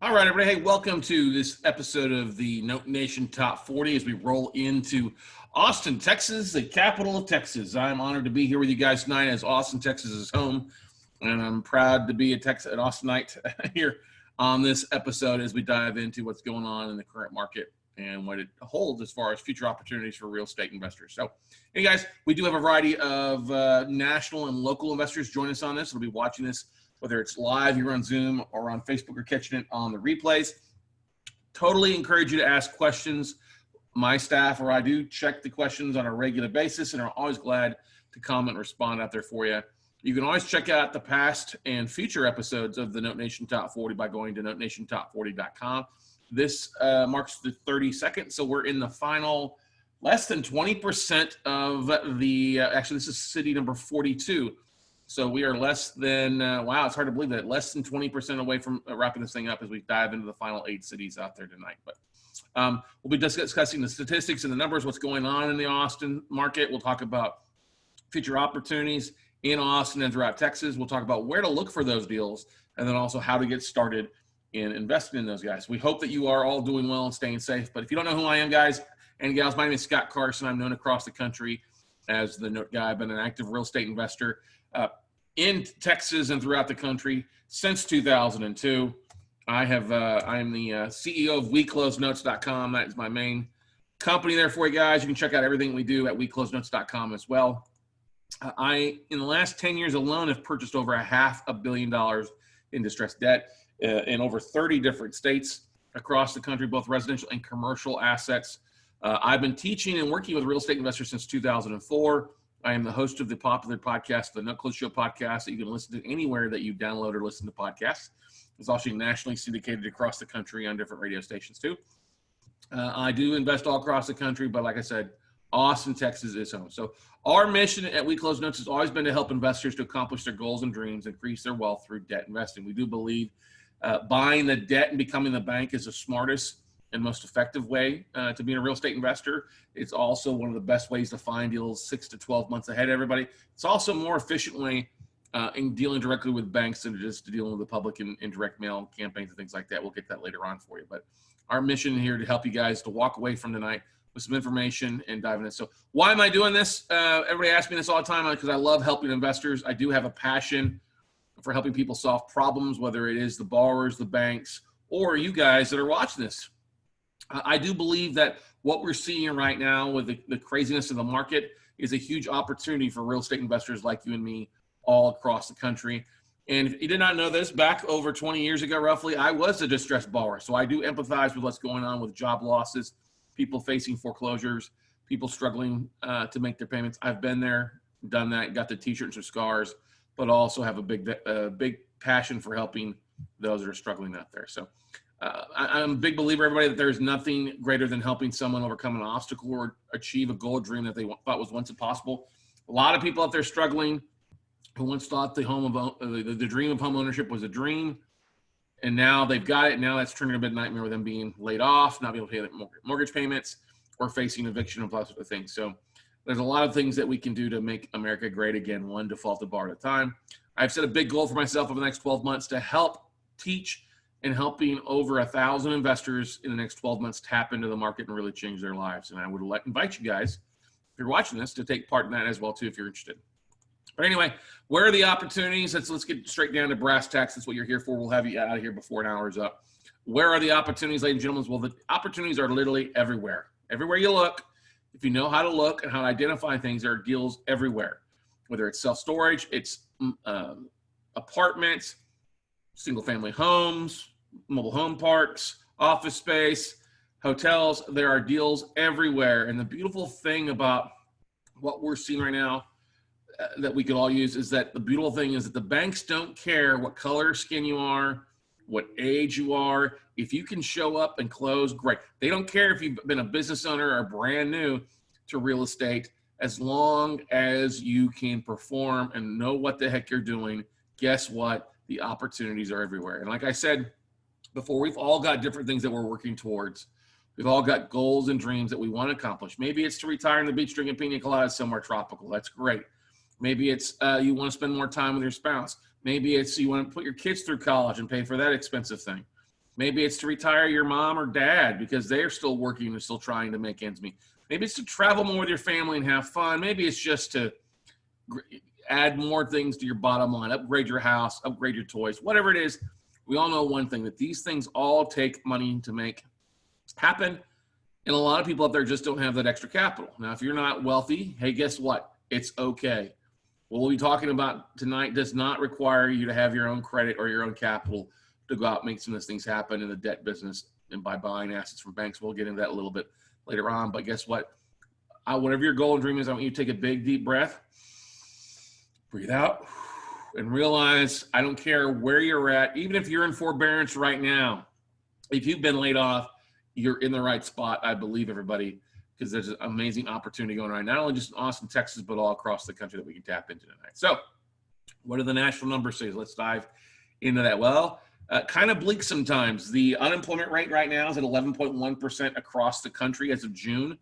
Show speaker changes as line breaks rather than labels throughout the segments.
All right, everybody. Hey, welcome to this episode of the Note Nation Top 40 as we roll into Austin, Texas, the capital of Texas. I'm honored to be here with you guys tonight as Austin, Texas is home, and I'm proud to be an Austinite here on this episode as we dive into what's going on in the current market and what it holds as far as future opportunities for real estate investors. So, hey, guys, we do have a variety of national and local investors join us on this. We'll be watching this whether it's live here on Zoom or on Facebook or catching it on the replays. Totally encourage you to ask questions. My staff or I do check the questions on a regular basis and are always glad to comment and respond out there for you. You can always check out the past and future episodes of the Note Nation Top 40 by going to notenationtop40.com. This marks the 32nd, so we're in the final less than 20% of the, actually this is city number 42. So we are less than, wow, it's hard to believe that, less than 20% away from wrapping this thing up as we dive into the final 8 cities out there tonight. But we'll be discussing the statistics and the numbers, what's going on in the Austin market. We'll talk about future opportunities in Austin and throughout Texas. We'll talk about where to look for those deals and then also how to get started in investing in those guys. We hope that you are all doing well and staying safe. But if you don't know who I am, guys and gals, my name is Scott Carson. I'm known across the country as the Note Guy. I've been an active real estate investor in Texas and throughout the country since 2002. I am the CEO of WeCloseNotes.com. That is my main company there for you guys. You can check out everything we do at WeCloseNotes.com as well. In the last 10 years alone, have purchased over $500 million in distressed debt in over 30 different states across the country, both residential and commercial assets. I've been teaching and working with real estate investors since 2004. I am the host of the popular podcast, the Note Close Show podcast, that you can listen to anywhere that you download or listen to podcasts. It's also nationally syndicated across the country on different radio stations too. I do invest all across the country, but like I said, Austin, Texas is home. So our mission at We Close Notes has always been to help investors to accomplish their goals and dreams, increase their wealth through debt investing. We do believe buying the debt and becoming the bank is the smartest and most effective way to be a real estate investor. It's also one of the best ways to find deals 6 to 12 months ahead, everybody. It's also a more efficient way in dealing directly with banks than just dealing with the public in direct mail campaigns and things like that. We'll get that later on for you. But our mission here to help you guys to walk away from tonight with some information and diving in. So why am I doing this? Everybody asks me this all the time because I love helping investors. I do have a passion for helping people solve problems, whether it is the borrowers, the banks, or you guys that are watching this. I do believe that what we're seeing right now with the craziness of the market is a huge opportunity for real estate investors like you and me all across the country. And if you did not know this, back over 20 years ago, roughly, I was a distressed borrower. So I do empathize with what's going on with job losses, people facing foreclosures, people struggling to make their payments. I've been there, done that, got the t-shirts or scars, but also have a big passion for helping those that are struggling out there. So I'm a big believer, everybody, that there's nothing greater than helping someone overcome an obstacle or achieve a goal or dream that they thought was once impossible. A lot of people out there struggling who once thought the dream of home ownership was a dream, and now they've got it. Now that's turning into a nightmare with them being laid off, not being able to pay their mortgage payments, or facing eviction and lots of things. So there's a lot of things that we can do to make America great again, one defaulted bar at a time. I've set a big goal for myself over the next 12 months to help teach and helping over 1,000 investors in the next 12 months tap into the market and really change their lives. And I would invite you guys, if you're watching this, to take part in that as well too, if you're interested. But anyway, where are the opportunities? Let's get straight down to brass tacks. That's what you're here for. We'll have you out of here before an hour is up. Where are the opportunities, ladies and gentlemen? Well, the opportunities are literally everywhere. Everywhere you look, if you know how to look and how to identify things, there are deals everywhere. Whether it's self-storage, it's apartments, single-family homes, mobile home parks, office space, hotels. There are deals everywhere. And the beautiful thing about what we're seeing right now that we could all use is that the beautiful thing is that the banks don't care what color skin you are, what age you are. If you can show up and close, great. They don't care if you've been a business owner or brand new to real estate, as long as you can perform and know what the heck you're doing. Guess what? The opportunities are everywhere. And like I said before, we've all got different things that we're working towards. We've all got goals and dreams that we want to accomplish. Maybe it's to retire on the beach drinking pina coladas somewhere tropical. That's great. Maybe it's you want to spend more time with your spouse. Maybe it's you want to put your kids through college and pay for that expensive thing. Maybe it's to retire your mom or dad because they're still working and still trying to make ends meet. Maybe it's to travel more with your family and have fun. Maybe it's just to add more things to your bottom line, upgrade your house, upgrade your toys, whatever it is. We all know one thing, that these things all take money to make happen. And a lot of people out there just don't have that extra capital. Now, if you're not wealthy, hey, guess what? It's okay. What we'll be talking about tonight does not require you to have your own credit or your own capital to go out and make some of these things happen in the debt business and by buying assets from banks. We'll get into that a little bit later on. But guess what? Whatever your goal and dream is, I want you to take a big, deep breath, breathe out, and realize I don't care where you're at. Even if you're in forbearance right now, if you've been laid off, you're in the right spot, I believe, everybody, because there's an amazing opportunity going on, not only just in Austin, Texas, but all across the country that we can tap into tonight. So what do the national numbers say? Let's dive into that. Well, kind of bleak sometimes. The unemployment rate right now is at 11.1% across the country as of June.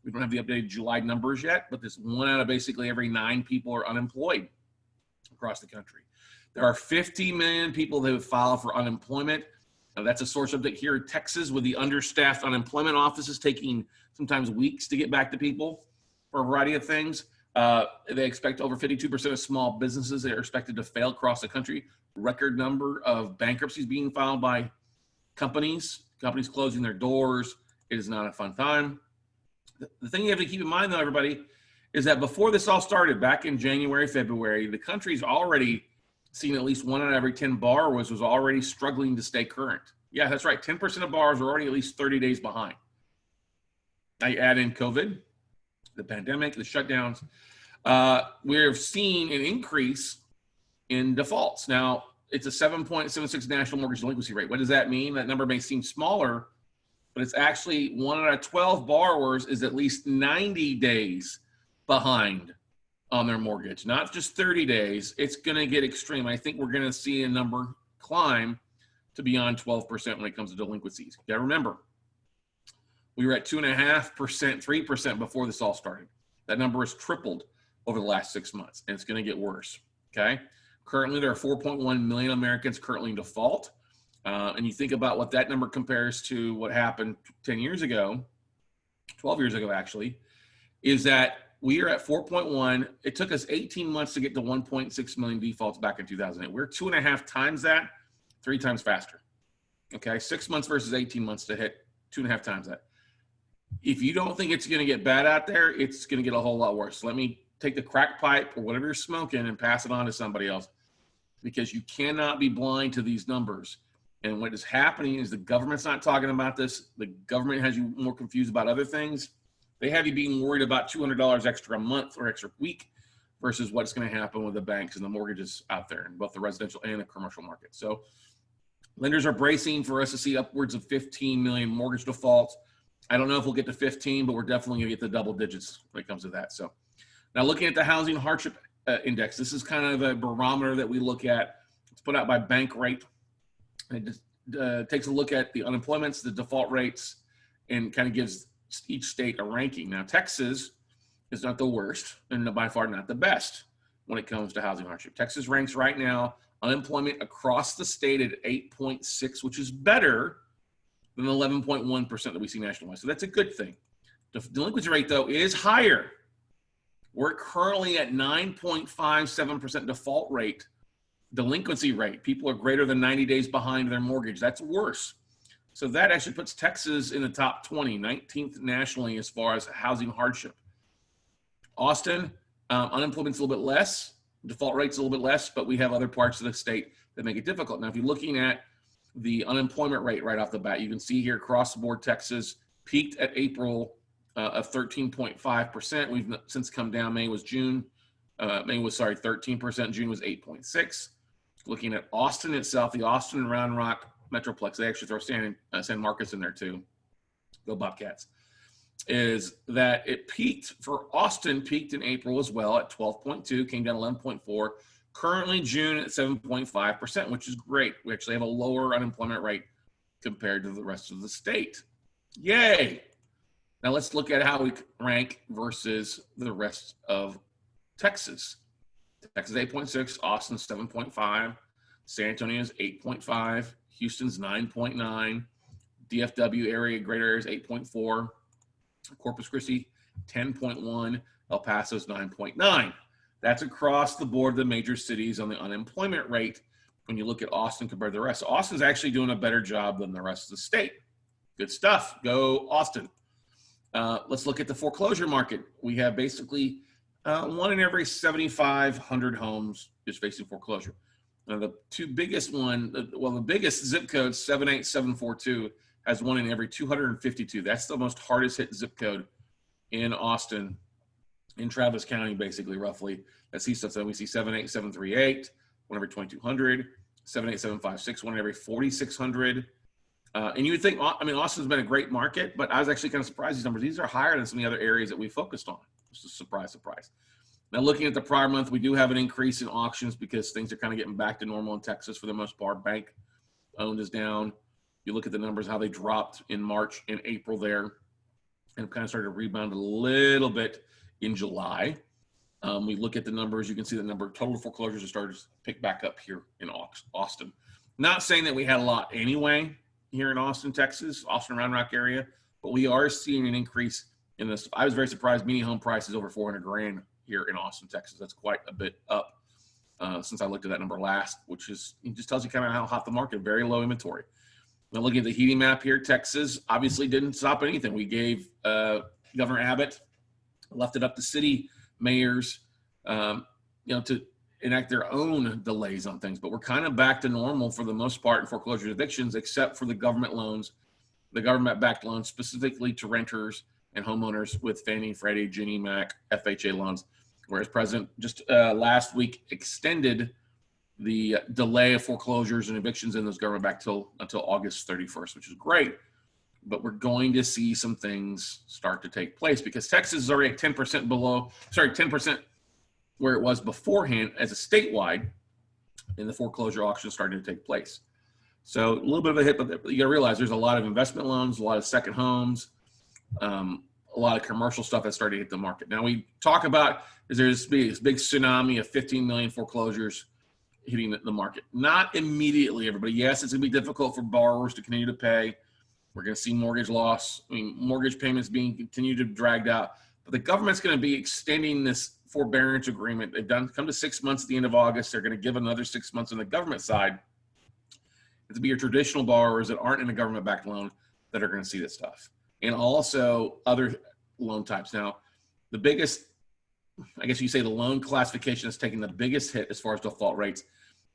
We don't have the updated July numbers yet, but this 1 out of basically every 9 people are unemployed across the country. There are 50 million people that have filed for unemployment. Now, that's a source update here in Texas, with the understaffed unemployment offices taking sometimes weeks to get back to people for a variety of things. They expect over 52% of small businesses that are expected to fail across the country. Record number of bankruptcies being filed by companies closing their doors. It is not a fun time. The thing you have to keep in mind, though, everybody, is that before this all started, back in January, February, the country's already seen at least 1 out of every 10 borrowers was already struggling to stay current. Yeah, that's right. 10% of borrowers are already at least 30 days behind. Now you add in COVID, the pandemic, the shutdowns. We have seen an increase in defaults. Now, it's a 7.76 national mortgage delinquency rate. What does that mean? That number may seem smaller, but it's actually 1 out of 12 borrowers is at least 90 days behind on their mortgage, not just 30 days. It's going to get extreme. I think we're going to see a number climb to beyond 12% when it comes to delinquencies. You got to remember, we were at 2.5%, 3% before this all started. That number has tripled over the last 6 months, and it's going to get worse. Okay. Currently, there are 4.1 million Americans currently in default. And you think about what that number compares to what happened 10 years ago, 12 years ago, actually, is that we are at 4.1. It took us 18 months to get to 1.6 million defaults back in 2008. We're 2.5 times that, 3 times faster. Okay, 6 months versus 18 months to hit 2.5 times that. If you don't think it's going to get bad out there, it's going to get a whole lot worse. Let me take the crack pipe or whatever you're smoking and pass it on to somebody else, because you cannot be blind to these numbers. And what is happening is the government's not talking about this. The government has you more confused about other things. They have you being worried about $200 extra a month or extra week versus what's going to happen with the banks and the mortgages out there in both the residential and the commercial market. So lenders are bracing for us to see upwards of 15 million mortgage defaults. I don't know if we'll get to 15, but we're definitely going to get the double digits when it comes to that. So now looking at the housing hardship index, this is kind of a barometer that we look at. It's put out by Bankrate. It just takes a look at the unemployments, the default rates, and kind of gives each state a ranking. Now, Texas is not the worst and by far not the best when it comes to housing hardship. Texas ranks right now unemployment across the state at 8.6, which is better than the 11.1% that we see nationwide. So that's a good thing. The delinquency rate, though, is higher. We're currently at 9.57% default rate, delinquency rate. People are greater than 90 days behind their mortgage. That's worse. So that actually puts Texas in the top 20, 19th nationally as far as housing hardship. Austin, unemployment's a little bit less, default rate's a little bit less, but we have other parts of the state that make it difficult. Now, if you're looking at the unemployment rate right off the bat, you can see here across the board, Texas peaked at April of 13.5%. We've since come down. May was 13%. June was 8.6. Looking at Austin itself, the Austin and Round Rock Metroplex, they actually throw San Marcos in there too. Go Bobcats. Is that it peaked for Austin, peaked in April as well at 12.2, came down 11.4. Currently June at 7.5%, which is great. We actually have a lower unemployment rate compared to the rest of the state. Yay! Now let's look at how we rank versus the rest of Texas. Texas 8.6, Austin 7.5. San Antonio's 8.5, Houston's 9.9, DFW area, greater area is 8.4, Corpus Christi 10.1, El Paso's 9.9. That's across the board, the major cities on the unemployment rate when you look at Austin compared to the rest. So Austin's actually doing a better job than the rest of the state. Good stuff. Go Austin. Let's look at the foreclosure market. We have basically 1 in every 7,500 homes is facing foreclosure. Now, the two biggest the biggest zip code, 78742, has 1 in every 252. That's the most hardest hit zip code in Austin, in Travis County, basically, roughly. Let's see stuff. So we see 78738, 1 every 2,200, 78756, 1 every 4,600. And you would think, I mean, Austin's been a great market, but I was actually kind of surprised these numbers. These are higher than some of the other areas that we focused on. Just a surprise, surprise. Now, looking at the prior month, we do have an increase in auctions because things are kind of getting back to normal in Texas for the most part. Bank owned is down. You look at the numbers, how they dropped in March and April there, and kind of started to rebound a little bit in July. We look at the numbers, you can see the number of total foreclosures have started to pick back up here in Austin. Not saying that we had a lot anyway here in Austin, Texas, Austin Round Rock area, but we are seeing an increase in this. I was very surprised, median home price is over 400 grand here in Austin, Texas. That's quite a bit up since I looked at that number last, which is, it just tells you kind of how hot the market, very low inventory. Now looking at the heating map here, Texas obviously didn't stop anything. We gave Governor Abbott, left it up to city mayors, to enact their own delays on things, but we're kind of back to normal for the most part in foreclosure evictions, except for the government loans, the government-backed loans specifically to renters and homeowners with Fannie, Freddie, Ginnie Mac, FHA loans, whereas President just last week extended the delay of foreclosures and evictions in those government-backed until August 31st, which is great. But we're going to see some things start to take place because Texas is already at 10% where it was beforehand as a statewide, and the foreclosure auction starting to take place. So a little bit of a hit, but you gotta realize there's a lot of investment loans, a lot of second homes, a lot of commercial stuff that's starting to hit the market. Now we talk about, there's this big tsunami of 15 million foreclosures hitting the market. Not immediately, everybody. Yes, it's gonna be difficult for borrowers to continue to pay. We're gonna see mortgage loss, mortgage payments being continued to dragged out, but the government's gonna be extending this forbearance agreement. They've come to 6 months at the end of August. They're going to give another 6 months on the government side. It'll be your traditional borrowers that aren't in a government-backed loan that are going to see this stuff. And also other loan types. Now, the biggest, I guess you say the loan classification that's taking the biggest hit as far as default rates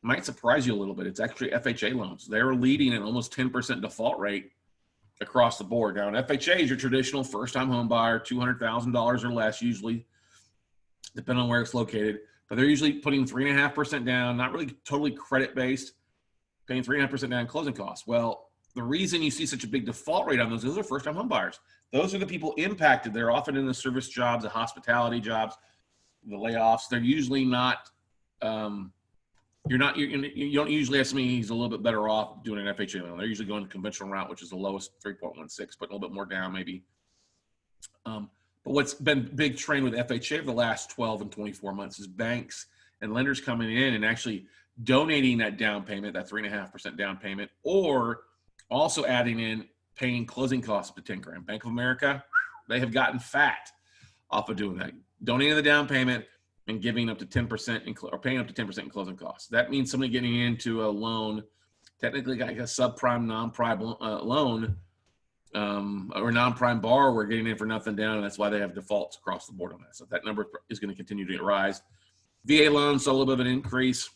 might surprise you a little bit. It's actually FHA loans. They're leading an almost 10% default rate across the board. Now, an FHA is your traditional first-time home buyer, $200,000 or less usually, depending on where it's located, but they're usually putting 3.5% down, not really totally credit-based, paying 3.5% down closing costs. Well, the reason you see such a big default rate on those are first-time home buyers. Those are the people impacted. They're often in the service jobs, the hospitality jobs, the layoffs. They're usually not, you don't usually have somebody who's a little bit better off doing an FHA loan. They're usually going the conventional route, which is the lowest 3.16, but a little bit more down maybe. But what's been big trend with FHA over the last 12 and 24 months is banks and lenders coming in and actually donating that down payment, that 3.5% down payment, or also adding in paying closing costs up to 10 grand. Bank of America, they have gotten fat off of doing that, donating the down payment and giving up to 10% or paying up to 10% in closing costs. That means somebody getting into a loan, technically like a subprime, non-prime loan, or non-prime borrower getting in for nothing down, and that's why they have defaults across the board on that. So that number is going to continue to rise. VA loans saw a little bit of an increase.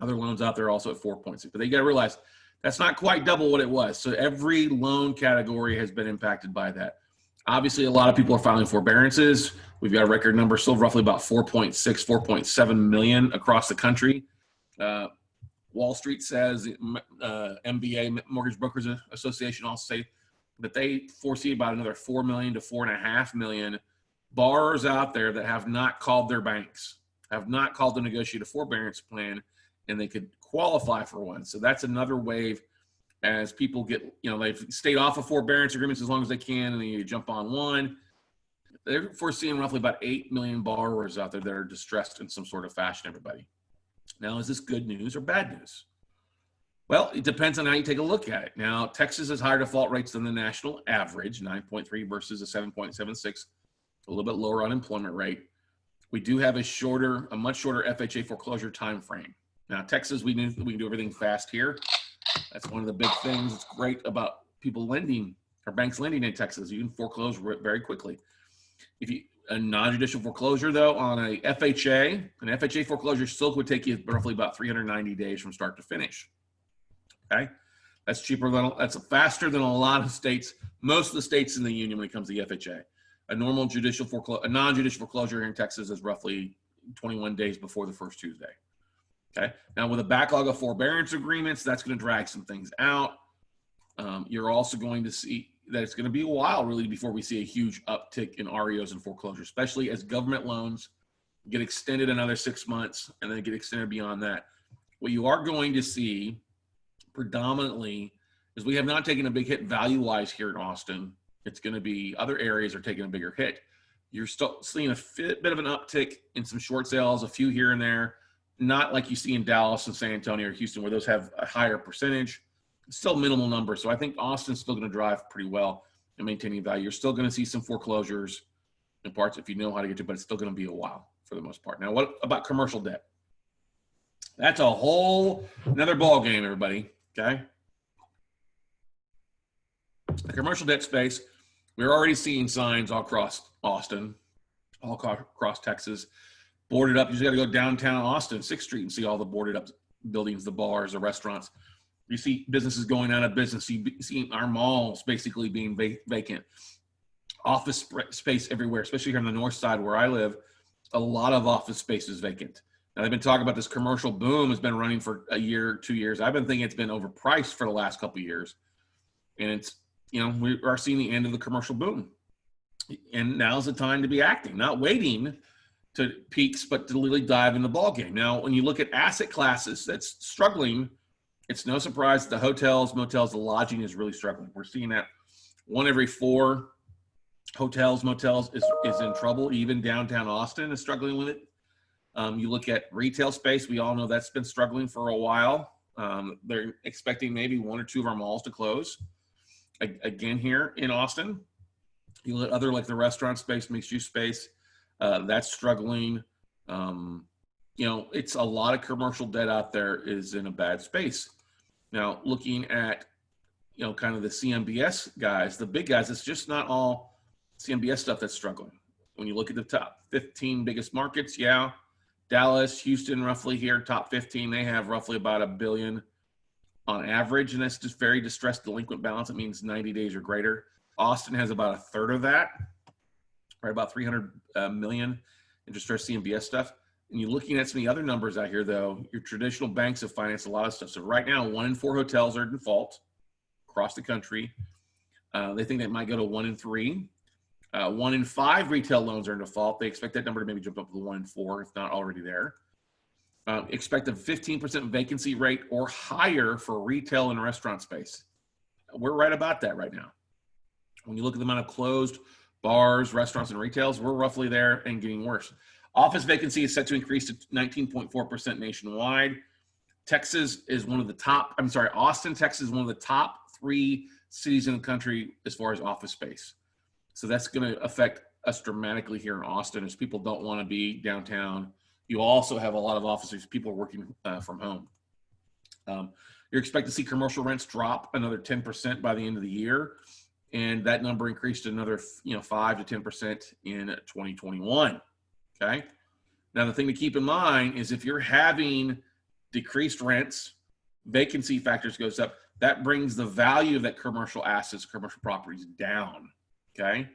Other loans out there also at 4.6, but you got to realize that's not quite double what it was. So every loan category has been impacted by that. Obviously, a lot of people are filing forbearances. We've got a record number, still roughly about 4.6, 4.7 million across the country. Wall Street says, MBA, Mortgage Brokers Association, also say that they foresee about another 4 million to 4.5 million borrowers out there that have not called their banks, have not called to negotiate a forbearance plan, and they could qualify for one. So that's another wave as people get, they've stayed off of forbearance agreements as long as they can, and then you jump on one. They're foreseeing roughly about 8 million borrowers out there that are distressed in some sort of fashion, everybody. Now, is this good news or bad news? Well, it depends on how you take a look at it. Now, Texas has higher default rates than the national average, 9.3 versus a 7.76, a little bit lower unemployment rate. We do have a much shorter FHA foreclosure time frame. Now, Texas, we can do everything fast here. That's one of the big things that's great about people lending or banks lending in Texas. You can foreclose very quickly. If you a non-judicial foreclosure though on an FHA foreclosure still would take you roughly about 390 days from start to finish. Okay, that's faster than a lot of states, most of the states in the union when it comes to the FHA. A non-judicial foreclosure here in Texas is roughly 21 days before the first Tuesday. Okay, now with a backlog of forbearance agreements, that's going to drag some things out. You're also going to see that it's going to be a while really before we see a huge uptick in REOs and foreclosure, especially as government loans get extended another 6 months and then get extended beyond that. What you are going to see predominantly is we have not taken a big hit value-wise here in Austin. It's going to be other areas are taking a bigger hit. You're still seeing a bit of an uptick in some short sales, a few here and there, not like you see in Dallas and San Antonio or Houston where those have a higher percentage. It's still minimal numbers. So I think Austin's still going to drive pretty well in maintaining value. You're still going to see some foreclosures in parts if you know how to get to, but it's still going to be a while for the most part. Now, what about commercial debt? That's a whole another ball game, everybody. Okay. The commercial debt space, we're already seeing signs all across Austin, all across Texas, boarded up. You just got to go downtown Austin, 6th Street, and see all the boarded up buildings, the bars, the restaurants. You see businesses going out of business. You see our malls basically being vacant. Office space everywhere, especially here on the north side where I live, a lot of office space is vacant. Now, they've been talking about this commercial boom has been running for a year, 2 years. I've been thinking it's been overpriced for the last couple of years. And it's, we are seeing the end of the commercial boom. And now's the time to be acting, not waiting to peaks, but to really dive in the ballgame. Now, when you look at asset classes that's struggling, it's no surprise that the hotels, motels, the lodging is really struggling. We're seeing that 1 every 4 hotels, motels is in trouble. Even downtown Austin is struggling with it. You look at retail space, we all know that's been struggling for a while. They're expecting maybe 1 or 2 of our malls to close. Again, here in Austin, you look at other like the restaurant space, mixed use space, that's struggling. It's a lot of commercial debt out there is in a bad space. Now, looking at, kind of the CMBS guys, the big guys, it's just not all CMBS stuff that's struggling. When you look at the top 15 biggest markets, Dallas, Houston, roughly here, top 15, they have roughly about $1 billion on average, and that's just very distressed delinquent balance. It means 90 days or greater. Austin has about 1/3 of that, right? About $300 million in distressed CMBS stuff. And you're looking at some of the other numbers out here, though, your traditional banks have financed a lot of stuff. So right now, 1 in 4 hotels are in default across the country. They think that might go to 1 in 3. 1 in 5 retail loans are in default. They expect that number to maybe jump up to 1 in 4, if not already there. Expect a 15% vacancy rate or higher for retail and restaurant space. We're right about that right now. When you look at the amount of closed bars, restaurants, and retails, we're roughly there and getting worse. Office vacancy is set to increase to 19.4% nationwide. Austin, Texas is one of the top 3 cities in the country as far as office space. So that's going to affect us dramatically here in Austin as people don't want to be downtown. You also have a lot of offices, people are working from home. You're expected to see commercial rents drop another 10% by the end of the year. And that number increased to another 5 to 10% in 2021. Okay. Now, the thing to keep in mind is if you're having decreased rents, vacancy factors goes up, that brings the value of that commercial assets, commercial properties down. Okay.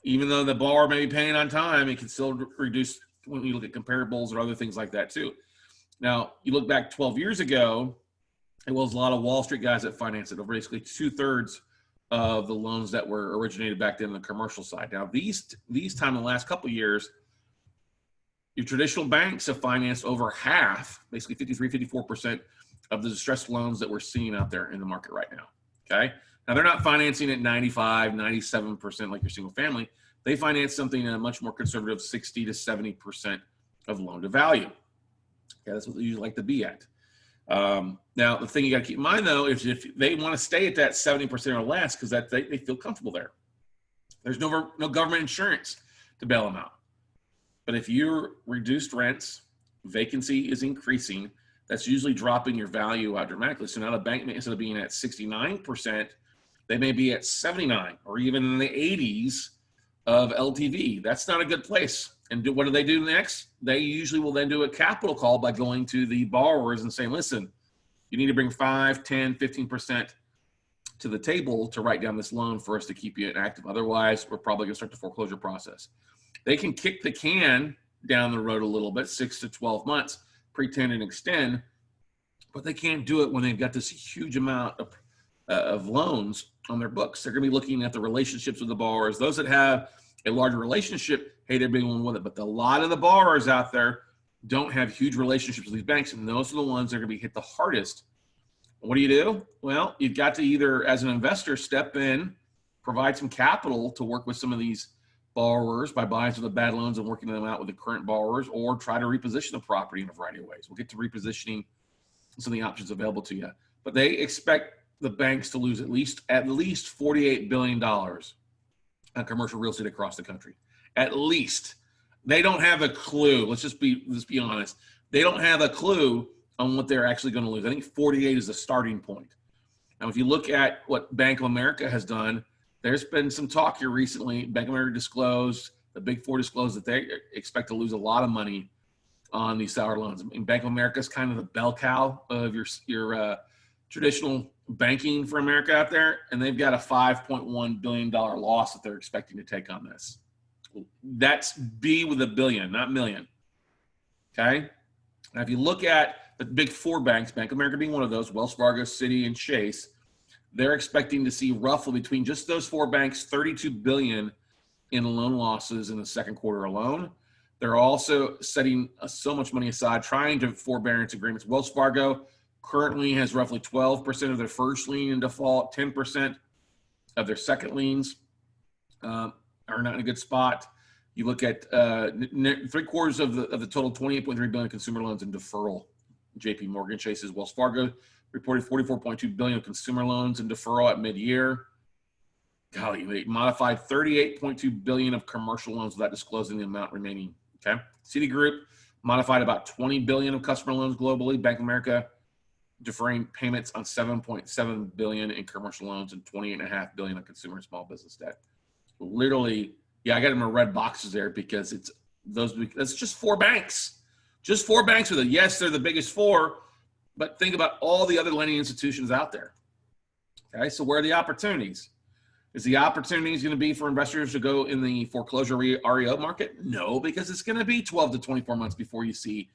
Even though the borrower may be paying on time, it can still reduce when you look at comparables or other things like that too. Now, you look back 12 years ago, it was a lot of Wall Street guys that financed it, over basically 2/3 of the loans that were originated back then on the commercial side. Now, these time in the last couple of years, your traditional banks have financed over half, basically 53-54% of the distressed loans that we're seeing out there in the market right now. Okay. Now, they're not financing at 95-97% like your single family. They finance something at a much more conservative 60 to 70% of loan to value. Okay, that's what they usually like to be at. Now, the thing you got to keep in mind, though, is if they want to stay at that 70% or less, because that they feel comfortable there. There's no government insurance to bail them out. But if you're reduced rents, vacancy is increasing, that's usually dropping your value out dramatically. So now the bank, instead of being at 69%, they may be at 79 or even in the 80s of LTV. That's not a good place. And what do they do next? They usually will then do a capital call by going to the borrowers and saying, listen, you need to bring 5, 10, 15% to the table to write down this loan for us to keep you inactive. Otherwise, we're probably going to start the foreclosure process. They can kick the can down the road a little bit, 6 to 12 months, pretend and extend, but they can't do it when they've got this huge amount of loans on their books. They're going to be looking at the relationships with the borrowers. Those that have a larger relationship, hey, they're being one with it. But a lot of the borrowers out there don't have huge relationships with these banks, and those are the ones that are going to be hit the hardest. What do? Well, you've got to either, as an investor, step in, provide some capital to work with some of these borrowers by buying some of the bad loans and working them out with the current borrowers, or try to reposition the property in a variety of ways. We'll get to repositioning some of the options available to you. But they expect the banks to lose at least $48 billion on commercial real estate across the country. At least. They don't have a clue. Let's be honest. They don't have a clue on what they're actually going to lose. I think 48 is the starting point. Now, if you look at what Bank of America has done, there's been some talk here recently. Bank of America disclosed, the Big Four disclosed that they expect to lose a lot of money on these sour loans. And Bank of America is kind of the bell cow of your traditional banking for America out there, and they've got a $5.1 billion loss that they're expecting to take on this. That's B with a billion, not million. Okay? Now, if you look at the big four banks, Bank of America being one of those, Wells Fargo, Citi, and Chase, they're expecting to see roughly between just those four banks, $32 billion in loan losses in the second quarter alone. They're also setting so much money aside, trying to forbearance agreements. Wells Fargo currently has roughly 12% of their first lien in default, 10% of their second liens are not in a good spot. You look at 3/4 of the total $28.3 billion consumer loans in deferral. JP Morgan Chase's Wells Fargo reported $44.2 billion of consumer loans in deferral at mid-year. Golly, they modified $38.2 billion of commercial loans without disclosing the amount remaining. Okay, Citigroup modified about $20 billion of customer loans globally. Bank of America deferring payments on $7.7 billion in commercial loans and $28.5 billion on consumer and small business debt. Literally, yeah, I got them in red boxes there because that's just four banks. Just four banks with it. Yes, they're the biggest four, but think about all the other lending institutions out there. Okay, so where are the opportunities? Is the opportunities going to be for investors to go in the foreclosure REO market? No, because it's going to be 12 to 24 months before you see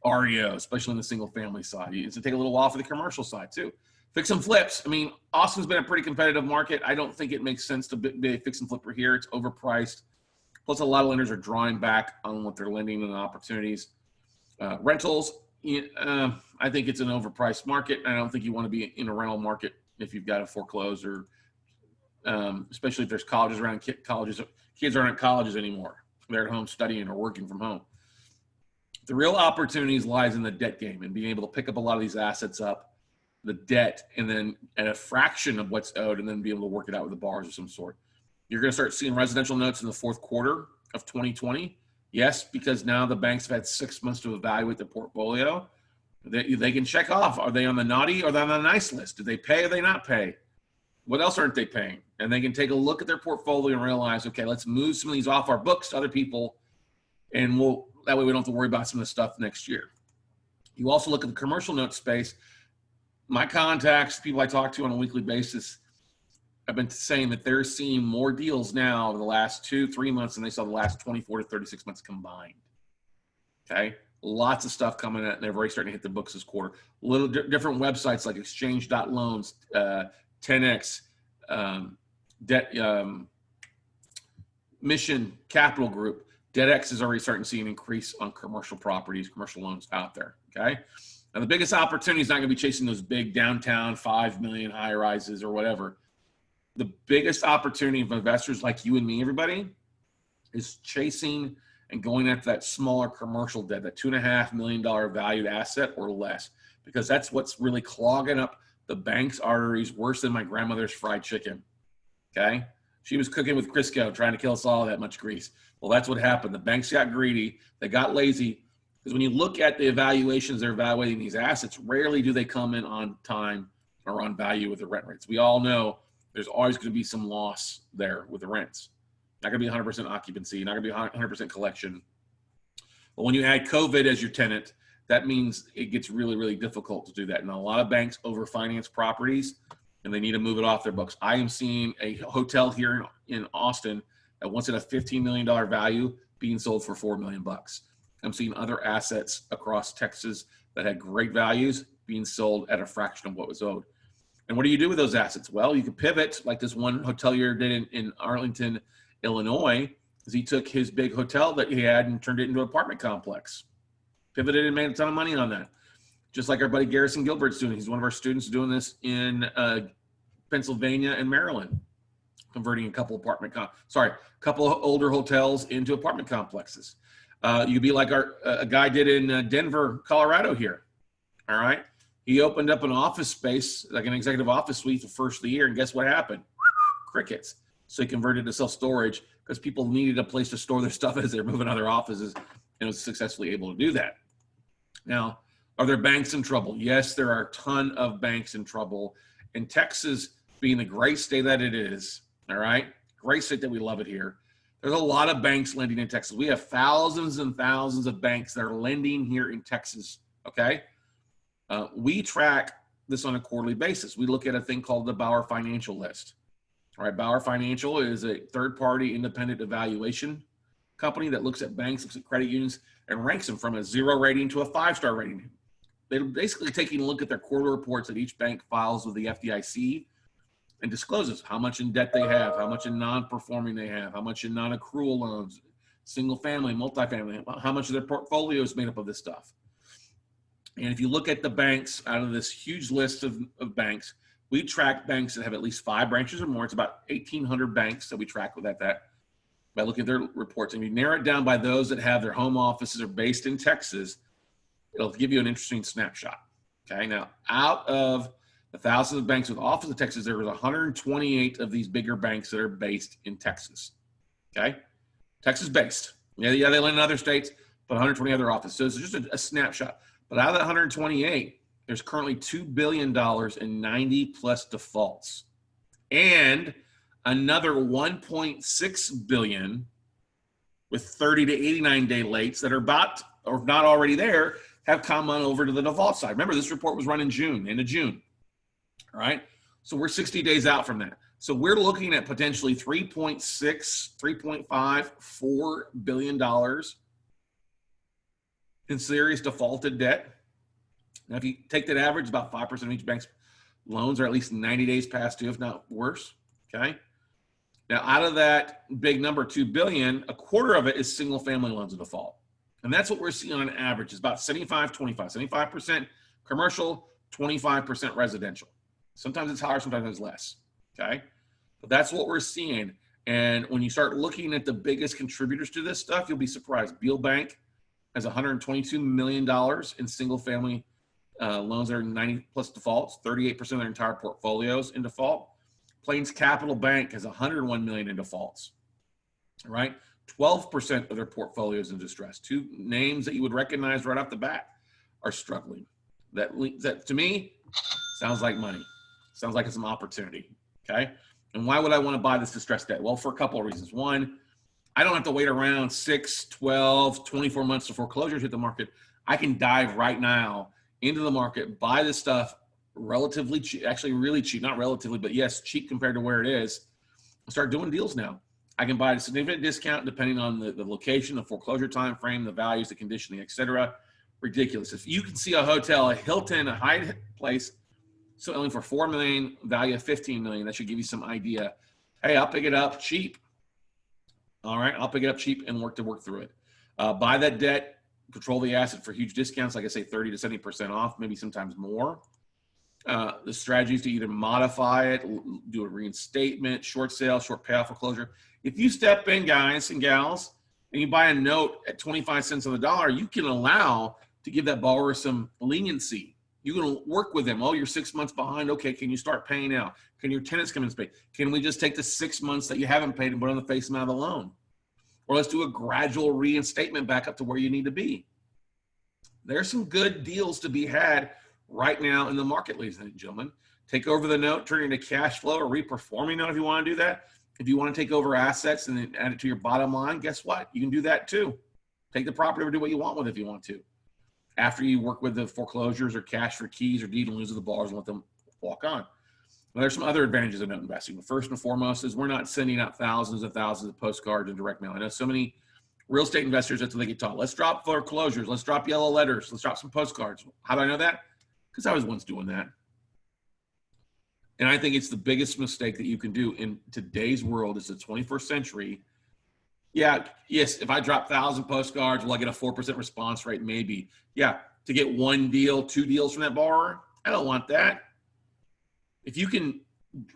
REO, especially on the single family side. It's going to take a little while for the commercial side too. Fix and flips. I mean, Austin's been a pretty competitive market. I don't think it makes sense to be a fix and flipper here. It's overpriced. Plus, a lot of lenders are drawing back on what they're lending and opportunities. Rentals, I think it's an overpriced market. I don't think you want to be in a rental market if you've got to foreclose, or especially if there's colleges around. Kids aren't at colleges anymore. They're at home studying or working from home. The real opportunities lies in the debt game and being able to pick up a lot of these assets up, the debt, and then at a fraction of what's owed, and then be able to work it out with the borrowers of some sort. You're going to start seeing residential notes in the fourth quarter of 2020. Yes, because now the banks have had 6 months to evaluate the portfolio. They can check off. Are they on the naughty or are they on the nice list? Do they pay or they not pay? What else aren't they paying? And they can take a look at their portfolio and realize, okay, let's move some of these off our books to other people, and that way we don't have to worry about some of the stuff next year. You also look at the commercial note space. My contacts, people I talk to on a weekly basis, have been saying that they're seeing more deals now over the last 2-3 months than they saw the last 24 to 36 months combined. Okay, lots of stuff coming out, and they're already starting to hit the books this quarter. Little different websites like Exchange.Loans, 10X, Mission Capital Group. DebtX is already starting to see an increase on commercial properties, commercial loans out there. Okay, now the biggest opportunity is not going to be chasing those big downtown 5 million high rises or whatever. The biggest opportunity for investors like you and me, everybody, is chasing and going after that smaller commercial debt, that $2.5 million valued asset or less. because that's what's really clogging up the bank's arteries worse than my grandmother's fried chicken. Okay. She was cooking with Crisco, trying to kill us all that much grease. Well, that's what happened. The banks got greedy. They got lazy. Because when you look at the evaluations, they're evaluating these assets, rarely do they come in on time or on value with the rent rates. We all know there's always going to be some loss there with the rents. Not going to be 100% occupancy, not going to be 100% collection. But when you add COVID as your tenant, that means it gets really, really difficult to do that. And a lot of banks overfinance properties, and they need to move it off their books. I am seeing a hotel here in Austin that once at a $15 million value being sold for $4 million. I'm seeing other assets across Texas that had great values being sold at a fraction of what was owed. And what do you do with those assets? Well, you can pivot like this one hotelier did in Arlington, Illinois, is he took his big hotel that he had and turned it into an apartment complex. Pivoted and made a ton of money on that. Just like our buddy Garrison Gilbert's doing. He's one of our students doing this in Pennsylvania and Maryland, converting a couple couple of older hotels into apartment complexes. You'd be like a guy did in Denver, Colorado here. All right. He opened up an office space, like an executive office suite the first of the year. And guess what happened? Crickets. So he converted to self-storage because people needed a place to store their stuff as they're moving other offices, and was successfully able to do that. Now, are there banks in trouble? Yes, there are a ton of banks in trouble. And Texas, being the great state that it is, all right, great state that we love it here, there's a lot of banks lending in Texas. We have thousands and thousands of banks that are lending here in Texas, okay? We track this on a quarterly basis. We look at a thing called the Bauer Financial List. All right, Bauer Financial is a third-party independent evaluation company that looks at banks, looks at credit unions, and ranks them from a 0 rating to a 5-star rating. They're basically taking a look at their quarterly reports that each bank files with the FDIC and discloses how much in debt they have, how much in non-performing they have, how much in non-accrual loans, single family, multifamily, how much of their portfolio is made up of this stuff. And if you look at the banks out of this huge list of banks, we track banks that have at least 5 branches or more. It's about 1,800 banks that we track with that by looking at their reports. And if you narrow it down by those that have their home offices are based in Texas, it'll give you an interesting snapshot. Okay, now out of the thousands of banks with office in Texas, there was 128 of these bigger banks that are based in Texas. Okay, Texas based. Yeah, they lend in other states, but 120 other offices. So it's just a snapshot. But out of that 128, there's currently $2 billion in 90 plus defaults, and another 1.6 billion with 30 to 89 day lates that are about or not already there have come on over to the default side. Remember, this report was run in June, end of June. All right. So we're 60 days out from that. So we're looking at potentially 3.6, 3.5, $4 billion in serious defaulted debt. Now, if you take that average, about 5% of each bank's loans are at least 90 days past due, if not worse. Okay. Now, out of that big number, 2 billion, a quarter of it is single family loans in default. And that's what we're seeing on average. It's about 75% commercial, 25% residential. Sometimes it's higher, sometimes it's less. Okay. But that's what we're seeing. And when you start looking at the biggest contributors to this stuff, you'll be surprised. Beal Bank has $122 million in single family loans that are 90 plus defaults, 38% of their entire portfolios in default. Plains Capital Bank has 101 million in defaults, right? 12% of their portfolios in distress. 2 names that you would recognize right off the bat are struggling. That to me sounds like money. Sounds like it's an opportunity, okay? And why would I want to buy this distressed debt? Well, for a couple of reasons. One, I don't have to wait around 6, 12, 24 months to foreclosures hit the market. I can dive right now into the market, buy this stuff relatively cheap, actually really cheap, not relatively, but yes, cheap compared to where it is. Start doing deals now. I can buy at a significant discount depending on the location, the foreclosure time frame, the values, the conditioning, etc. Ridiculous. If you can see a hotel, a Hilton, a Hyatt place selling for $4 million, value of $15 million, that should give you some idea. Hey, I'll pick it up cheap. All right, I'll pick it up cheap and work through it. Buy that debt, control the asset for huge discounts, like I say, 30 to 70% off, maybe sometimes more. The strategy is to either modify it, do a reinstatement, short sale, short payoff foreclosure. If you step in, guys and gals, and you buy a note at 25 cents on the dollar, you can allow to give that borrower some leniency. You can work with them. Oh, you're 6 months behind. Okay, can you start paying now? Can your tenants come in and pay? Can we just take the 6 months that you haven't paid and put on the face amount of the loan? Or let's do a gradual reinstatement back up to where you need to be. There's some good deals to be had right now in the market, ladies and gentlemen. Take over the note, turn it into cash flow or reperforming note if you want to do that. If you want to take over assets and then add it to your bottom line, guess what? You can do that too. Take the property or do what you want with it if you want to. After you work with the foreclosures or cash for keys or deed and liens of the borrowers and let them walk on. Now, there's some other advantages of note investing. First and foremost is we're not sending out thousands and thousands of postcards and direct mail. I know so many real estate investors, that's what they get taught. Let's drop foreclosures. Let's drop yellow letters. Let's drop some postcards. How do I know that? Because I was once doing that. And I think it's the biggest mistake that you can do in today's world. It's the 21st century. Yeah, yes, if I drop 1,000 postcards, will I get a 4% response rate? Maybe. Yeah, to get 1 deal, 2 deals from that borrower, I don't want that. If you can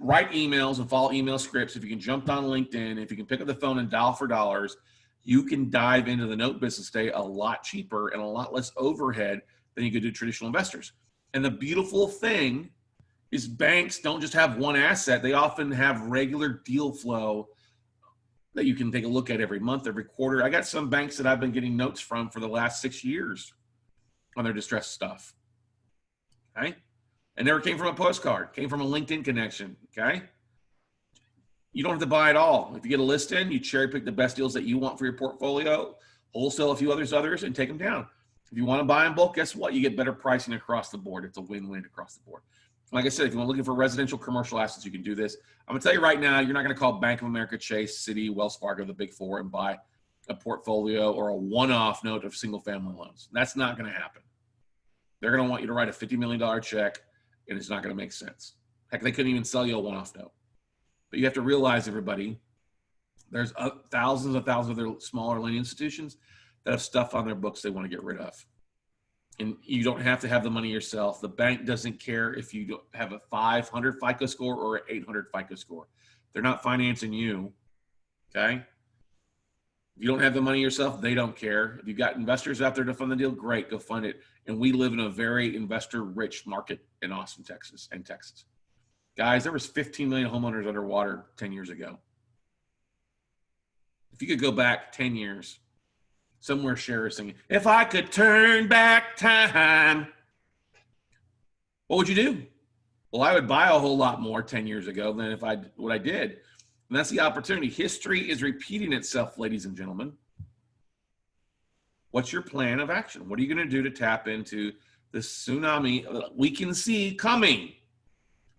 write emails and follow email scripts, if you can jump on LinkedIn, if you can pick up the phone and dial for dollars, you can dive into the note business today a lot cheaper and a lot less overhead than you could do traditional investors. And the beautiful thing is banks don't just have one asset. They often have regular deal flow that you can take a look at every month, every quarter. I got some banks that I've been getting notes from for the last 6 years on their distressed stuff. Okay. And never came from a postcard, came from a LinkedIn connection. Okay. You don't have to buy it all. If you get a list in, you cherry pick the best deals that you want for your portfolio, wholesale a few others, and take them down. If you want to buy in bulk, guess what? You get better pricing across the board. It's a win-win across the board. Like I said, if you're looking for residential commercial assets, you can do this. I'm going to tell you right now, you're not going to call Bank of America, Chase, Citi, Wells Fargo, the big four, and buy a portfolio or a one-off note of single-family loans. That's not going to happen. They're going to want you to write a $50 million check, and it's not going to make sense. Heck, they couldn't even sell you a one-off note. But you have to realize, everybody, there's thousands and thousands of other smaller lending institutions that have stuff on their books they want to get rid of. And you don't have to have the money yourself. The bank doesn't care if you don't have a 500 FICO score or an 800 FICO score. They're not financing you, okay? If you don't have the money yourself, they don't care. If you've got investors out there to fund the deal, great, go fund it. And we live in a very investor-rich market in Austin, Texas, and Texas. Guys, there was 15 million homeowners underwater 10 years ago. If you could go back 10 years, somewhere Cher is singing, "If I could turn back time," what would you do? Well, I would buy a whole lot more 10 years ago than what I did. And that's the opportunity. History is repeating itself, ladies and gentlemen. What's your plan of action? What are you going to do to tap into the tsunami we can see coming?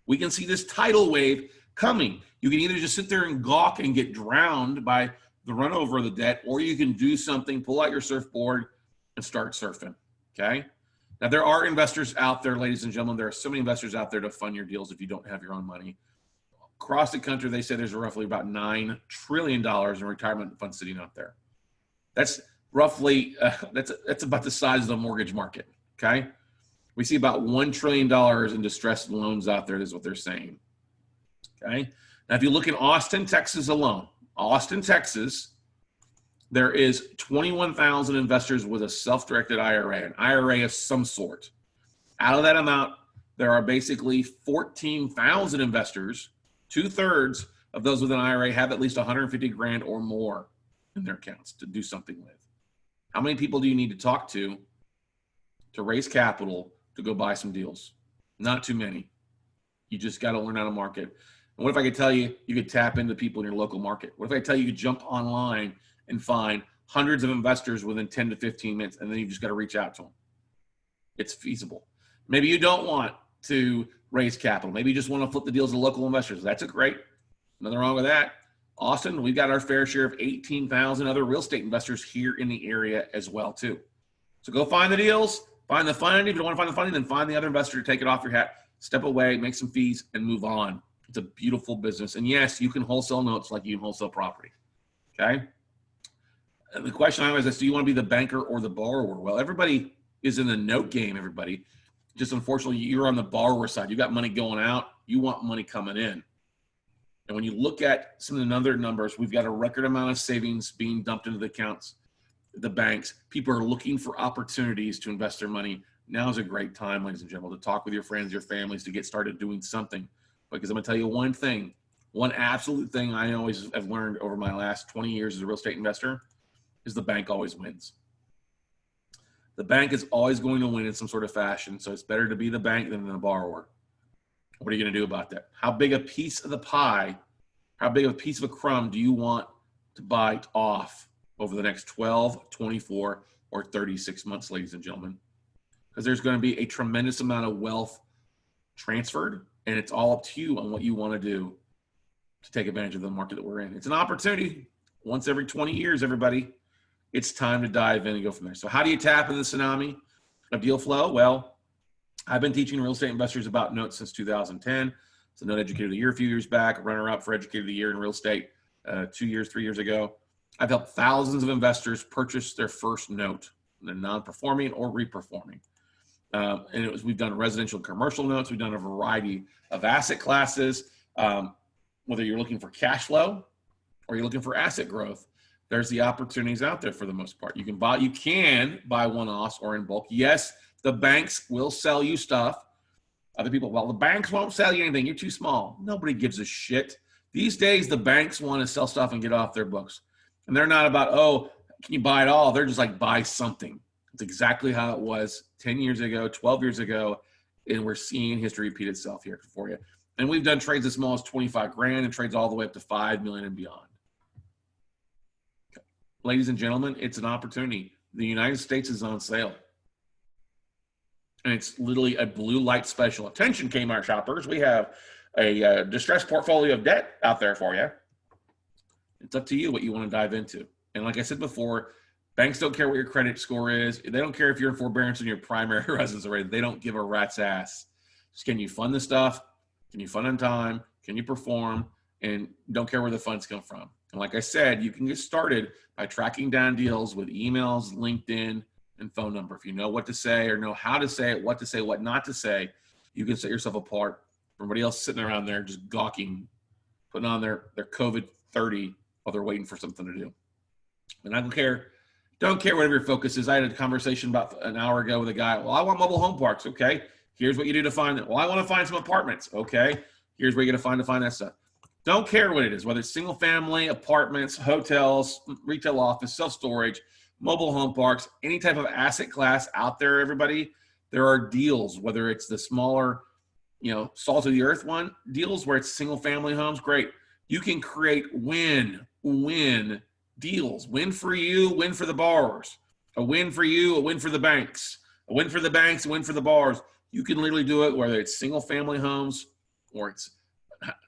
We can see this tidal wave coming. You can either just sit there and gawk and get drowned by the run over of the debt, or you can do something, pull out your surfboard and start surfing, okay? Now, there are investors out there, ladies and gentlemen. There are so many investors out there to fund your deals if you don't have your own money. Across the country, they say there's roughly about $9 trillion in retirement funds sitting out there. That's roughly, that's about the size of the mortgage market, okay? We see about $1 trillion in distressed loans out there, is what they're saying, okay? Now, if you look in Austin, Texas alone, Austin, Texas, there is 21,000 investors with a self-directed IRA, an IRA of some sort. Out of that amount, there are basically 14,000 investors. 2/3 of those with an IRA have at least 150 grand or more in their accounts to do something with. How many people do you need to talk to raise capital to go buy some deals? Not too many. You just got to learn how to market. And what if I could tell you, you could tap into people in your local market? What if I tell you, you could jump online and find hundreds of investors within 10 to 15 minutes, and then you just got to reach out to them? It's feasible. Maybe you don't want to raise capital. Maybe you just want to flip the deals to local investors. That's a great, nothing wrong with that. Austin, we've got our fair share of 18,000 other real estate investors here in the area as well, too. So go find the deals, find the funding. If you don't want to find the funding, then find the other investor to take it off your hat, step away, make some fees, and move on. It's a beautiful business. And yes, you can wholesale notes like you can wholesale property, okay? And the question I always ask, do you want to be the banker or the borrower? Well, everybody is in the note game, everybody. Just unfortunately, you're on the borrower side. You got money going out. You want money coming in. And when you look at some of the other numbers, we've got a record amount of savings being dumped into the accounts, the banks. People are looking for opportunities to invest their money, Now's a great time, ladies and gentlemen, to talk with your friends, your families, to get started doing something. Because I'm going to tell you one thing, one absolute thing I always have learned over my last 20 years as a real estate investor is the bank always wins. The bank is always going to win in some sort of fashion. So it's better to be the bank than the borrower. What are you going to do about that? How big a piece of the pie, how big of a piece of a crumb do you want to bite off over the next 12, 24, or 36 months, ladies and gentlemen? Because there's going to be a tremendous amount of wealth transferred, and it's all up to you on what you want to do to take advantage of the market that we're in. It's an opportunity once every 20 years, everybody. It's time to dive in and go from there. So how do you tap into the tsunami of deal flow? Well, I've been teaching real estate investors about notes since 2010. It's a Note Educator of the Year a few years back, runner-up for Educator of the Year in real estate 3 years ago. I've helped thousands of investors purchase their first note, the non-performing or reperforming. And we've done residential and commercial notes. We've done a variety of asset classes. Whether you're looking for cash flow or you're looking for asset growth, there's the opportunities out there for the most part. You can buy one-offs or in bulk. Yes, the banks will sell you stuff. Other people, well, the banks won't sell you anything. You're too small. Nobody gives a shit. These days, the banks want to sell stuff and get off their books. And they're not about, oh, can you buy it all? They're just like, buy something. It's exactly how it was 10 years ago, 12 years ago. And we're seeing history repeat itself here for you. And we've done trades as small as 25 grand and trades all the way up to 5 million and beyond. Okay. Ladies and gentlemen, it's an opportunity. The United States is on sale. And it's literally a blue light special. Attention, Kmart shoppers. We have a distressed portfolio of debt out there for you. It's up to you what you want to dive into. And like I said before, banks don't care what your credit score is. They don't care if you're in forbearance in your primary residence already. They don't give a rat's ass. Just can you fund the stuff? Can you fund on time? Can you perform? And don't care where the funds come from. And like I said, you can get started by tracking down deals with emails, LinkedIn, and phone number. If you know what to say or know how to say it, what not to say, you can set yourself apart from everybody else sitting around there just gawking, putting on their COVID-30 while they're waiting for something to do. And I don't care whatever your focus is. I had a conversation about an hour ago with a guy. Well, I want mobile home parks. Okay, here's what you do to find it. Well, I want to find some apartments. Okay, here's where you're going to find that stuff. Don't care what it is, whether it's single family, apartments, hotels, retail office, self-storage, mobile home parks, any type of asset class out there, everybody, there are deals, whether it's the smaller, salt of the earth one deals where it's single family homes. Great. You can create win-win deals. Win for you, win for the borrowers. A win for you, a win for the banks. A win for the banks, a win for the borrowers. You can literally do it whether it's single family homes or it's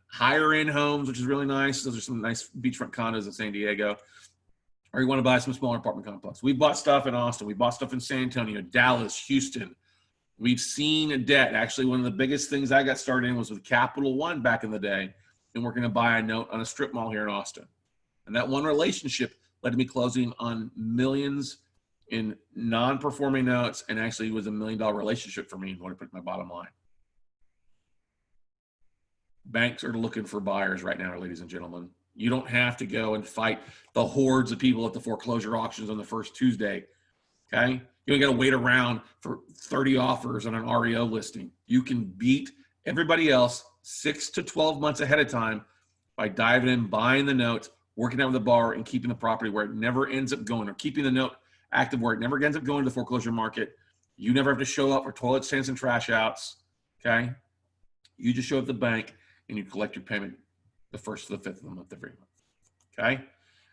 higher end homes, which is really nice. Those are some nice beachfront condos in San Diego. Or you want to buy some smaller apartment complex. We bought stuff in Austin. We bought stuff in San Antonio, Dallas, Houston. We've seen a debt. Actually, one of the biggest things I got started in was with Capital One back in the day. And we're going to buy a note on a strip mall here in Austin. And that one relationship led to me closing on millions in non-performing notes, and actually it was $1 million relationship for me when I put my bottom line. Banks are looking for buyers right now, ladies and gentlemen. You don't have to go and fight the hordes of people at the foreclosure auctions on the first Tuesday, okay? You don't got to wait around for 30 offers on an REO listing. You can beat everybody else 6 to 12 months ahead of time by diving in, buying the note, working out with the borrower, and keeping the property where it never ends up going, or keeping the note active where it never ends up going to the foreclosure market. You never have to show up for toilet stands and trash outs, okay? You just show up at the bank and you collect your payment the 1st to the 5th of the month every month, okay?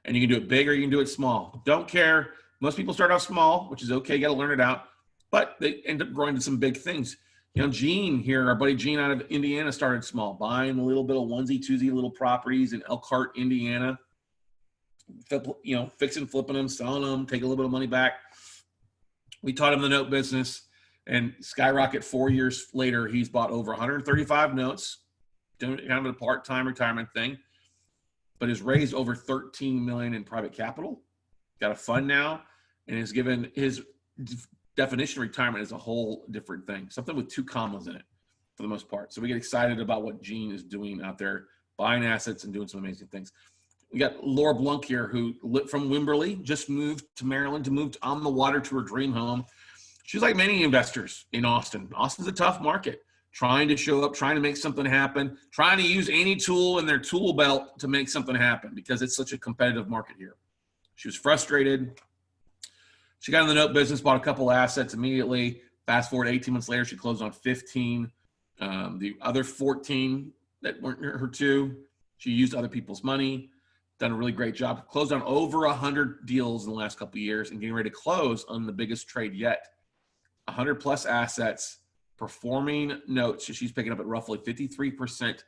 And you can do it big or you can do it small. Don't care. Most people start off small, which is okay. You got to learn it out. But they end up growing to some big things. Gene here, our buddy Gene out of Indiana, started small, buying a little bit of onesie, twosie little properties in Elkhart, Indiana. Fixing, flipping them, selling them, take a little bit of money back. We taught him the note business, and skyrocket 4 years later, he's bought over 135 notes, doing kind of a part-time retirement thing, but has raised over 13 million in private capital, got a fund now, and has given his definition of retirement is a whole different thing, something with 2 commas in it for the most part. So we get excited about what Gene is doing out there, buying assets and doing some amazing things. We got Laura Blunk here, who from Wimberley, just moved to Maryland, moved on the water to her dream home. She's like many investors in Austin. Austin's a tough market, trying to show up, trying to make something happen, trying to use any tool in their tool belt to make something happen because it's such a competitive market here. She was frustrated. She got in the note business, bought a couple assets immediately. Fast forward 18 months later, she closed on 15. The other 14 that weren't her two, she used other people's money, done a really great job. Closed on over 100 deals in the last couple of years and getting ready to close on the biggest trade yet. 100 plus assets, performing notes. She's picking up at roughly 53%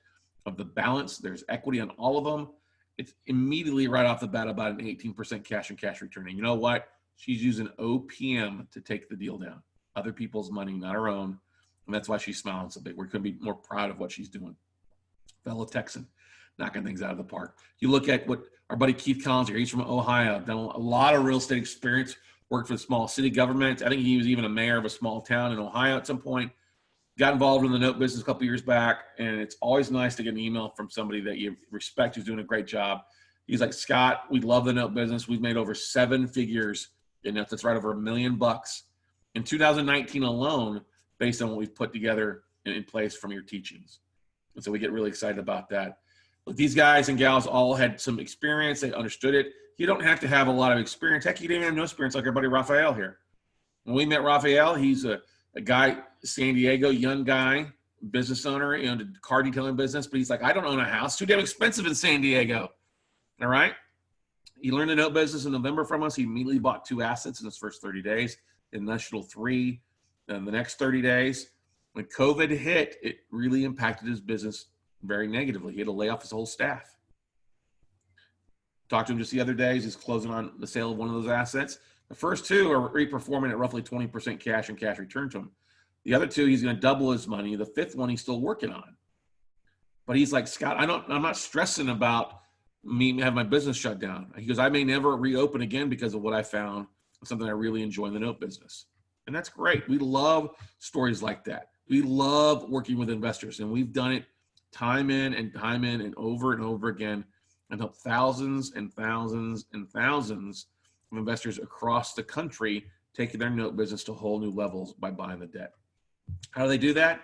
of the balance. There's equity on all of them. It's immediately right off the bat about an 18% cash and cash return. And you know what? She's using OPM to take the deal down. Other people's money, not her own. And that's why she's smiling so big. We're going to be more proud of what she's doing. Fellow Texan, knocking things out of the park. You look at what our buddy Keith Collins here, he's from Ohio, done a lot of real estate experience, worked for small city government. I think he was even a mayor of a small town in Ohio at some point. Got involved in the note business a couple years back, and it's always nice to get an email from somebody that you respect who's doing a great job. He's like, Scott, we love the note business. We've made over 7 figures in notes. That's right over $1 million in 2019 alone, based on what we've put together in place from your teachings. And so we get really excited about that. But these guys and gals all had some experience. They understood it. You don't have to have a lot of experience. Heck, you didn't have no experience like our buddy Raphael here. When we met Raphael, he's a guy, San Diego, young guy, business owner, the car detailing business. But he's like, I don't own a house. Too damn expensive in San Diego. All right. He learned the note business in November from us. He immediately bought 2 assets in his first 30 days, an initial 3 in the next 30 days. When COVID hit, it really impacted his business very negatively. He had to lay off his whole staff. Talked to him just the other day. He's closing on the sale of one of those assets. The first 2 are reperforming at roughly 20% cash and cash return to him. The other 2, he's going to double his money. The 5th one, he's still working on. But he's like, Scott, I'm not stressing about me having my business shut down. He goes, I may never reopen again because of what I found, something I really enjoy in the note business. And that's great. We love stories like that. We love working with investors, and we've done it time in and over again, and helped thousands and thousands and thousands of investors across the country take their note business to whole new levels by buying the debt. How do they do that?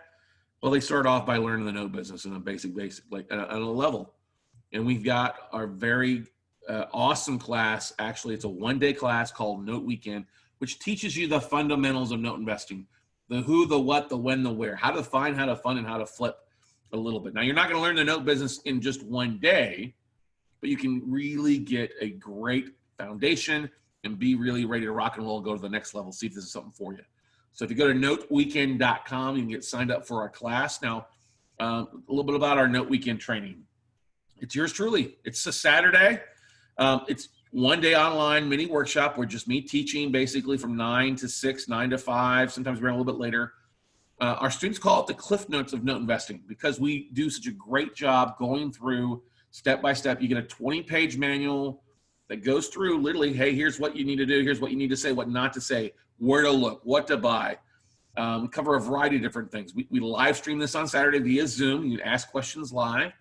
Well, they start off by learning the note business in a basic, like at a level. And we've got our very awesome class. Actually, it's a 1-day class called Note Weekend, which teaches you the fundamentals of note investing, the who, the what, the when, the where, how to find, how to fund, and how to flip a little bit. Now, you're not going to learn the note business in just 1 day, but you can really get a great foundation and be really ready to rock and roll and go to the next level, see if this is something for you. So if you go to noteweekend.com, you can get signed up for our class. Now, a little bit about our Note Weekend training. It's yours truly. It's a Saturday. It's 1 day online mini workshop where just me teaching basically from 9 to 6, 9 to 5. Sometimes we're a little bit later. Our students call it the Cliff Notes of note investing because we do such a great job going through step by step. You get a 20-page manual that goes through literally, hey, here's what you need to do. Here's what you need to say, what not to say, where to look, what to buy. We cover a variety of different things. We live stream this on Saturday via Zoom. You can ask questions live.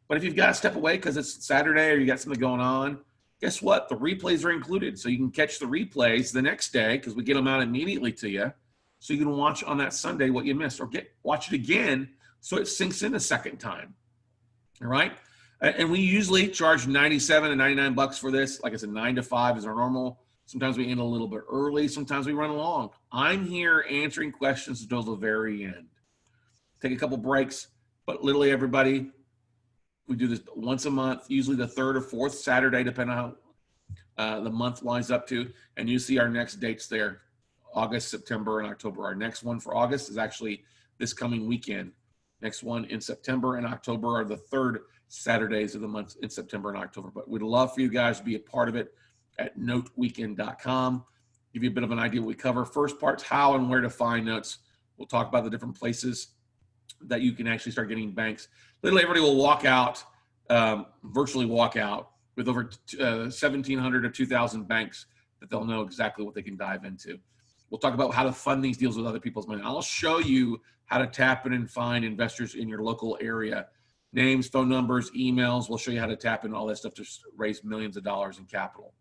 But if you've got to step away because it's Saturday or you got something going on, guess what? The replays are included. So you can catch the replays the next day because we get them out immediately to you. So you can watch on that Sunday what you missed or watch it again so it sinks in a second time. All right? And we usually charge $97 and $99 for this. Like I said, 9 to 5 is our normal. Sometimes we end a little bit early. Sometimes we run long. I'm here answering questions until the very end. Take a couple breaks, but literally everybody, we do this once a month, usually the 3rd or 4th Saturday, depending on how the month lines up to. And you see our next dates there, August, September, and October. Our next one for August is actually this coming weekend. Next one in September and October are the 3rd Saturdays of the month in September and October. But we'd love for you guys to be a part of it at noteweekend.com. Give you a bit of an idea what we cover. First part's how and where to find notes. We'll talk about the different places that you can actually start getting banks. Literally everybody will walk out, virtually walk out with over 1,700 or 2,000 banks that they'll know exactly what they can dive into. We'll talk about how to fund these deals with other people's money. I'll show you how to tap in and find investors in your local area. Names, phone numbers, emails. We'll show you how to tap in all that stuff to raise millions of dollars in capital.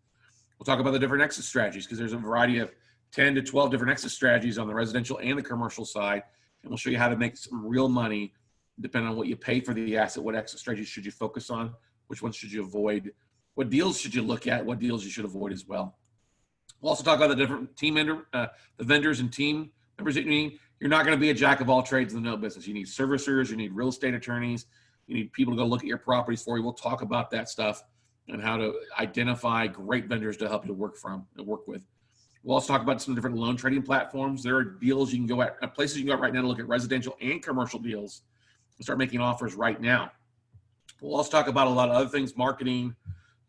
We'll talk about the different exit strategies because there's a variety of 10 to 12 different exit strategies on the residential and the commercial side. And we'll show you how to make some real money depending on what you pay for the asset. What exit strategies should you focus on? Which ones should you avoid? What deals should you look at? What deals you should avoid as well. We'll also talk about the different the vendors and team members that you need. You're not going to be a jack of all trades in the note business. You need servicers, you need real estate attorneys, you need people to go look at your properties for you. We'll talk about that stuff and how to identify great vendors to help you work with. We'll also talk about some different loan trading platforms. There are deals you can go at, places you can go at right now to look at residential and commercial deals and start making offers right now. We'll also talk about a lot of other things, marketing,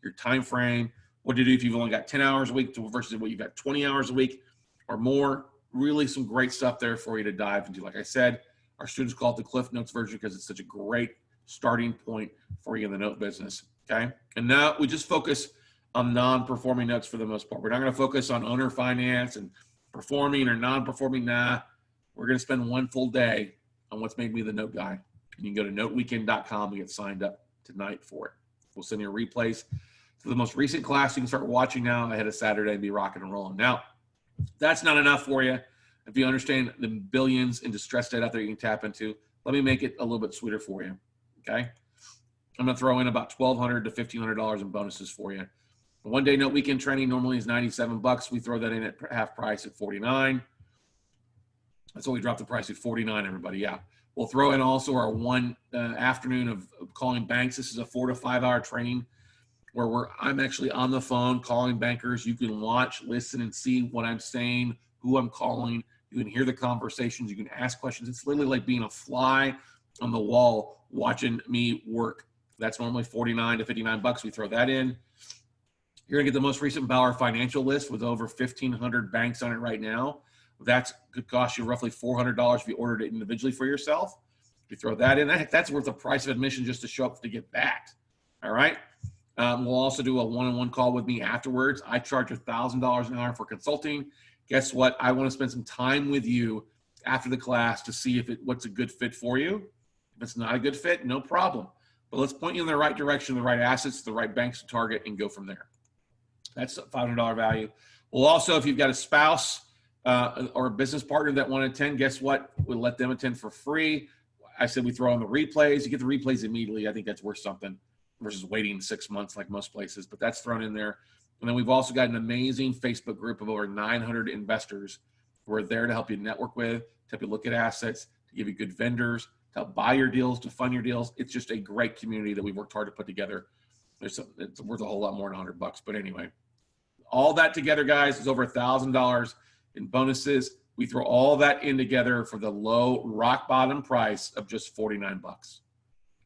your time frame, what to do if you've only got 10 hours a week versus what you've got 20 hours a week or more. Really some great stuff there for you to dive into. Like I said, our students call it the Cliff Notes version because it's such a great starting point for you in the note business, okay? And now we just focus on non-performing notes for the most part. We're not going to focus on owner finance and performing or non-performing. Nah, we're going to spend one full day on what's made me the note guy. And you can go to noteweekend.com and get signed up tonight for it. We'll send you replays for the most recent class. You can start watching now ahead of Saturday and be rocking and rolling. Now, that's not enough for you. If you understand the billions in distressed debt out there you can tap into, let me make it a little bit sweeter for you, okay? I'm going to throw in about $1,200 to $1,500 in bonuses for you. The one-day note weekend training normally is $97. We throw that in at half price at $49. That's why we dropped the price at $49, everybody, yeah. We'll throw in also our one afternoon of calling banks. This is a 4 to 5 hour training where I'm actually on the phone calling bankers. You can watch, listen, and see what I'm saying, who I'm calling. You can hear the conversations. You can ask questions. It's literally like being a fly on the wall watching me work. That's normally $49 to $59. We throw that in. You're going to get the most recent Bauer financial list with over 1,500 banks on it right now. That could cost you roughly $400 if you ordered it individually for yourself. If you throw that in, that's worth the price of admission just to show up to get that. All right. We'll also do a one-on-one call with me afterwards. I charge $1,000 an hour for consulting. Guess what? I want to spend some time with you after the class to see what's a good fit for you. If it's not a good fit, no problem. But let's point you in the right direction, the right assets, the right banks to target, and go from there. That's a $500 value. Well, also, if you've got a spouse or a business partner that want to attend, guess what? We'll let them attend for free. I said we throw on the replays. You get the replays immediately. I think that's worth something versus waiting 6 months like most places, but that's thrown in there. And then we've also got an amazing Facebook group of over 900 investors who are there to help you network with, to help you look at assets, to give you good vendors, to help buy your deals, to fund your deals. It's just a great community that we've worked hard to put together. It's worth a whole lot more than $100, but anyway, all that together, guys, is over $1,000 in bonuses. We throw all that in together for the low rock bottom price of just $49. I'm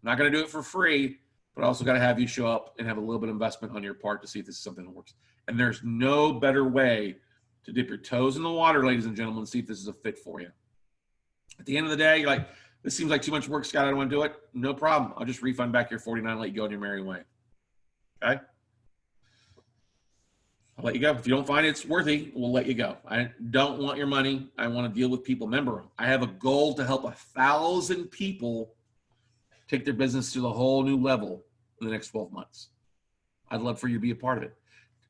not going to do it for free, but I also got to have you show up and have a little bit of investment on your part to see if this is something that works. And there's no better way to dip your toes in the water, ladies and gentlemen, and see if this is a fit for you. At the end of the day, you're like, this seems like too much work, Scott. I don't want to do it. No problem. I'll just refund back your $49 and let you go on your merry way. Okay? I'll let you go. If you don't find it's worthy, we'll let you go. I don't want your money. I want to deal with people. Remember, I have a goal to help 1,000 people take their business to the whole new level in the next 12 months. I'd love for you to be a part of it.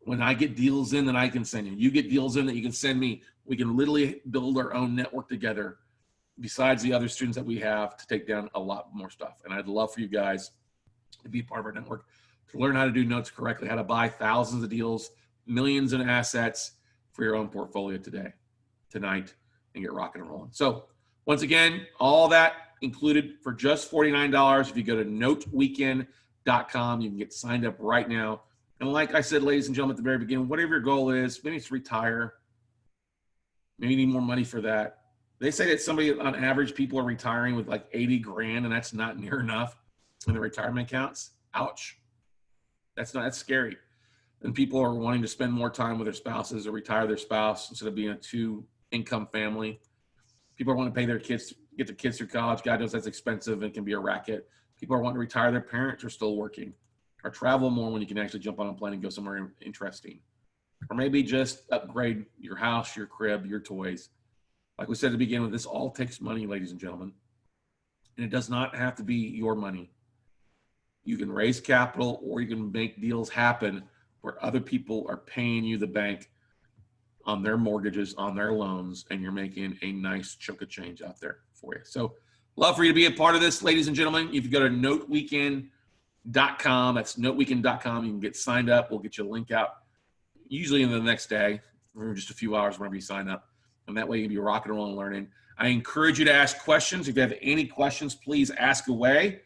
When I get deals in that I can send you, you get deals in that you can send me, we can literally build our own network together besides the other students that we have to take down a lot more stuff. And I'd love for you guys to be a part of our network, to learn how to do notes correctly, how to buy thousands of deals, millions in assets for your own portfolio tonight, and get rocking and rolling. So once again, all that included for just $49. If you go to noteweekend.com, you can get signed up right now. And like I said, ladies and gentlemen, at the very beginning, whatever your goal is, maybe it's retire, maybe you need more money for that. They say that somebody on average, people are retiring with like 80 grand, and that's not near enough in the retirement accounts. Ouch. That's scary. And people are wanting to spend more time with their spouses or retire their spouse instead of being a 2-income family. People are wanting to pay their kids, get their kids through college. God knows that's expensive and can be a racket. People are wanting to retire. Their parents are still working, or travel more when you can actually jump on a plane and go somewhere interesting. Or maybe just upgrade your house, your crib, your toys. Like we said at the beginning, this all takes money, ladies and gentlemen. And it does not have to be your money. You can raise capital, or you can make deals happen where other people are paying you the bank on their mortgages, on their loans, and you're making a nice chunk of change out there for you. So love for you to be a part of this, ladies and gentlemen. If you go to noteweekend.com, that's noteweekend.com, you can get signed up. We'll get you a link out usually in the next day for just a few hours whenever you sign up. And that way you can be rocking and rolling learning. I encourage you to ask questions. If you have any questions, please ask away.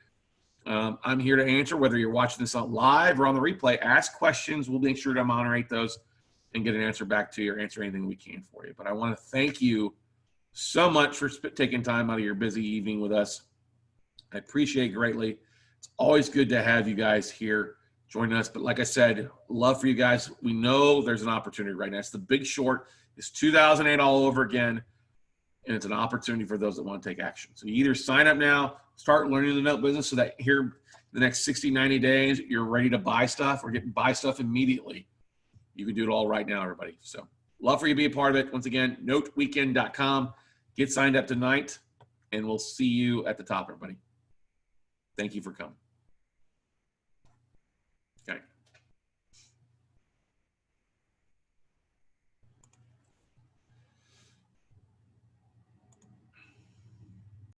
I'm here to answer, whether you're watching this on live or on the replay. Ask questions. We'll make sure to moderate those and get an answer back to you, or answer anything we can for you. But I want to thank you so much for taking time out of your busy evening with us. I appreciate it greatly. It's always good to have you guys here joining us. But like I said, love for you guys. We know there's an opportunity right now. It's The Big Short. It's 2008 all over again. And it's an opportunity for those that want to take action. So you either sign up now, start learning the note business so that here the next 60, 90 days, you're ready to buy stuff or buy stuff immediately. You can do it all right now, everybody. So love for you to be a part of it. Once again, noteweekend.com. Get signed up tonight, and we'll see you at the top, everybody. Thank you for coming.